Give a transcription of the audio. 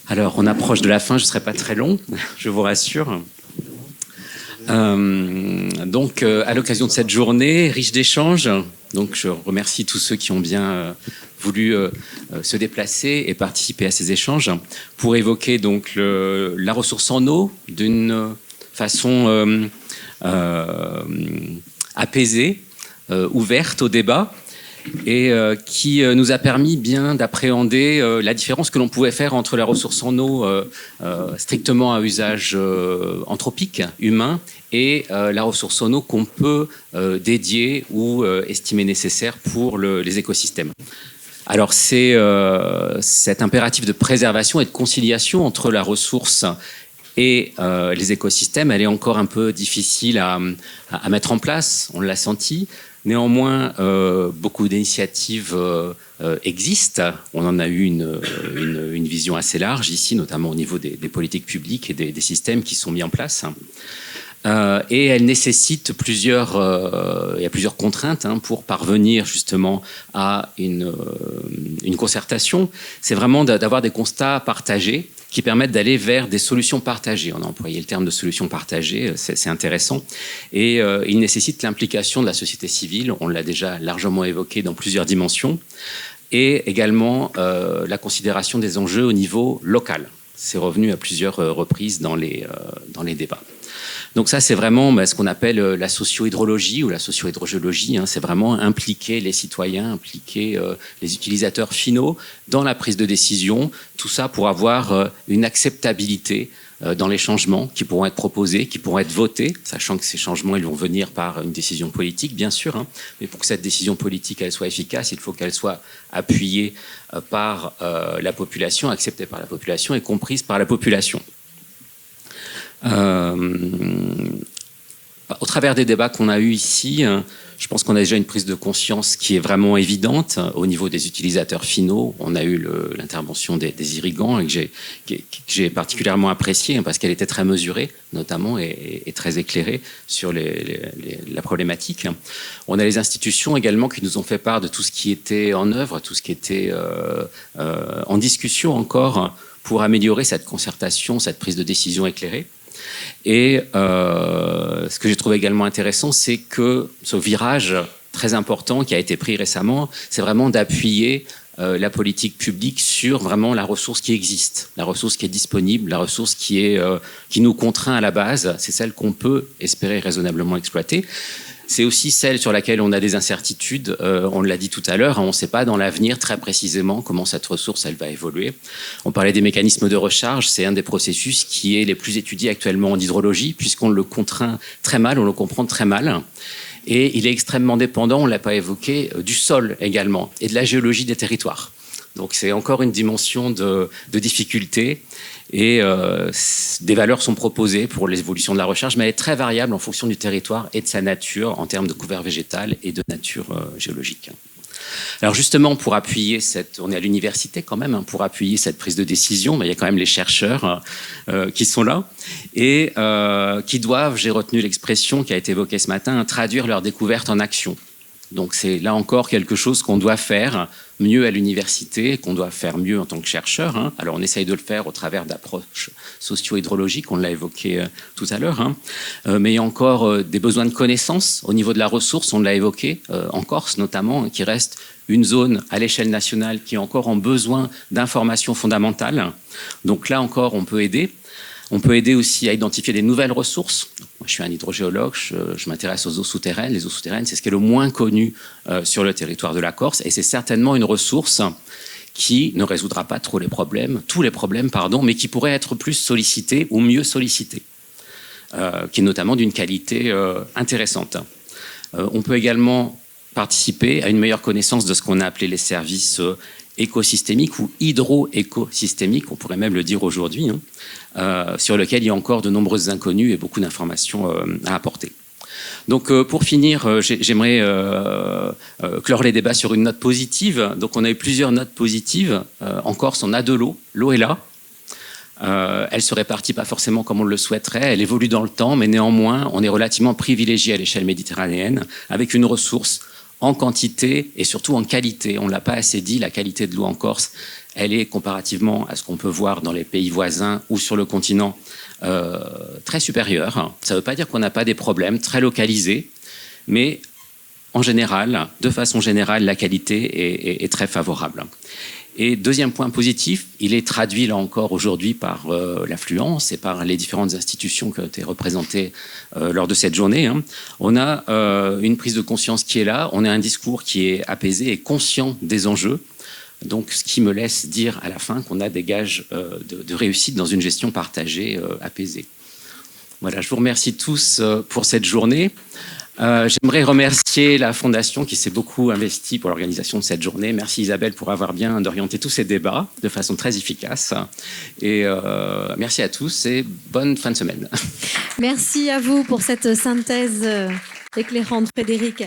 Alors, on approche de la fin, je ne serai pas très long, je vous rassure. Donc, à l'occasion de cette journée riche d'échanges, donc je remercie tous ceux qui ont bien voulu se déplacer et participer à ces échanges pour évoquer donc la ressource en eau d'une façon apaisée, ouverte au débat, et qui nous a permis bien d'appréhender la différence que l'on pouvait faire entre la ressource en eau strictement à usage anthropique, humain, et la ressource en eau qu'on peut dédier ou estimer nécessaire pour les écosystèmes. Alors c'est cet impératif de préservation et de conciliation entre la ressource et les écosystèmes, elle est encore un peu difficile à mettre en place, on l'a senti. Néanmoins, beaucoup d'initiatives existent. On en a eu une vision assez large ici, notamment au niveau des politiques publiques et des systèmes qui sont mis en place. Et elle nécessite il y a plusieurs contraintes pour parvenir justement à une concertation. C'est vraiment d'avoir des constats partagés qui permettent d'aller vers des solutions partagées. On a employé le terme de solutions partagées, c'est intéressant. Et il nécessite l'implication de la société civile, on l'a déjà largement évoqué dans plusieurs dimensions, et également la considération des enjeux au niveau local. C'est revenu à plusieurs reprises dans les débats. Donc ça, c'est vraiment ce qu'on appelle la socio-hydrologie ou la socio-hydrogéologie. C'est vraiment impliquer les citoyens, impliquer les utilisateurs finaux dans la prise de décision. Tout ça pour avoir une acceptabilité dans les changements qui pourront être proposés, qui pourront être votés, sachant que ces changements, ils vont venir par une décision politique, bien sûr. Mais pour que cette décision politique, elle soit efficace, il faut qu'elle soit appuyée par la population, acceptée par la population et comprise par la population. Au travers des débats qu'on a eus ici, je pense qu'on a déjà une prise de conscience qui est vraiment évidente au niveau des utilisateurs finaux. On a eu l'intervention des irrigants et que j'ai particulièrement appréciée parce qu'elle était très mesurée, notamment, et très éclairée sur la problématique. On a les institutions également qui nous ont fait part de tout ce qui était en œuvre, tout ce qui était en discussion encore pour améliorer cette concertation, cette prise de décision éclairée. Et ce que j'ai trouvé également intéressant, c'est que ce virage très important qui a été pris récemment, c'est vraiment d'appuyer la politique publique sur vraiment la ressource qui existe, la ressource qui est disponible, la ressource qui nous contraint à la base, c'est celle qu'on peut espérer raisonnablement exploiter. C'est aussi celle sur laquelle on a des incertitudes. On l'a dit tout à l'heure, on ne sait pas dans l'avenir très précisément comment cette ressource elle va évoluer. On parlait des mécanismes de recharge, c'est un des processus qui est les plus étudiés actuellement en hydrologie, puisqu'on le contraint très mal, on le comprend très mal. Et il est extrêmement dépendant, on ne l'a pas évoqué, du sol également, et de la géologie des territoires. Donc c'est encore une dimension de difficulté. Et des valeurs sont proposées pour l'évolution de la recharge, mais elle est très variable en fonction du territoire et de sa nature en termes de couvert végétal et de nature géologique. Alors justement, pour appuyer on est à l'université quand même, pour appuyer cette prise de décision, il y a quand même les chercheurs qui sont là et qui doivent, j'ai retenu l'expression qui a été évoquée ce matin, traduire leurs découvertes en action. Donc c'est là encore quelque chose qu'on doit faire mieux à l'université, qu'on doit faire mieux en tant que chercheur. Alors on essaye de le faire au travers d'approches socio-hydrologiques, on l'a évoqué tout à l'heure. Mais il y a encore des besoins de connaissances au niveau de la ressource, on l'a évoqué, en Corse notamment, qui reste une zone à l'échelle nationale qui est encore en besoin d'informations fondamentales. Donc là encore, on peut aider. On peut aider aussi à identifier des nouvelles ressources. Moi, je suis un hydrogéologue, je m'intéresse aux eaux souterraines. Les eaux souterraines, c'est ce qui est le moins connu sur le territoire de la Corse. Et c'est certainement une ressource qui ne résoudra pas tous les problèmes, mais qui pourrait être plus sollicitée ou mieux sollicitée, qui est notamment d'une qualité intéressante. On peut également participer à une meilleure connaissance de ce qu'on a appelé les services écosystémiques ou hydro-écosystémiques, on pourrait même le dire aujourd'hui, sur lequel il y a encore de nombreuses inconnues et beaucoup d'informations à apporter. Donc pour finir, j'aimerais clore les débats sur une note positive. Donc on a eu plusieurs notes positives. En Corse, on a de l'eau. L'eau est là. Elle se répartit pas forcément comme on le souhaiterait. Elle évolue dans le temps, mais néanmoins, on est relativement privilégié à l'échelle méditerranéenne avec une ressource en quantité et surtout en qualité. On ne l'a pas assez dit, la qualité de l'eau en Corse, elle est comparativement à ce qu'on peut voir dans les pays voisins ou sur le continent très supérieure. Ça ne veut pas dire qu'on n'a pas des problèmes très localisés, mais en général, de façon générale, la qualité est très favorable. Et deuxième point positif, il est traduit là encore aujourd'hui par l'affluence et par les différentes institutions qui ont été représentées lors de cette journée. On a une prise de conscience qui est là, on a un discours qui est apaisé et conscient des enjeux. Donc, ce qui me laisse dire à la fin qu'on a des gages de réussite dans une gestion partagée, apaisée. Voilà, je vous remercie tous pour cette journée. J'aimerais remercier la Fondation qui s'est beaucoup investie pour l'organisation de cette journée. Merci Isabelle pour avoir bien orienté tous ces débats de façon très efficace. Et merci à tous et bonne fin de semaine. Merci à vous pour cette synthèse éclairante, Frédéric.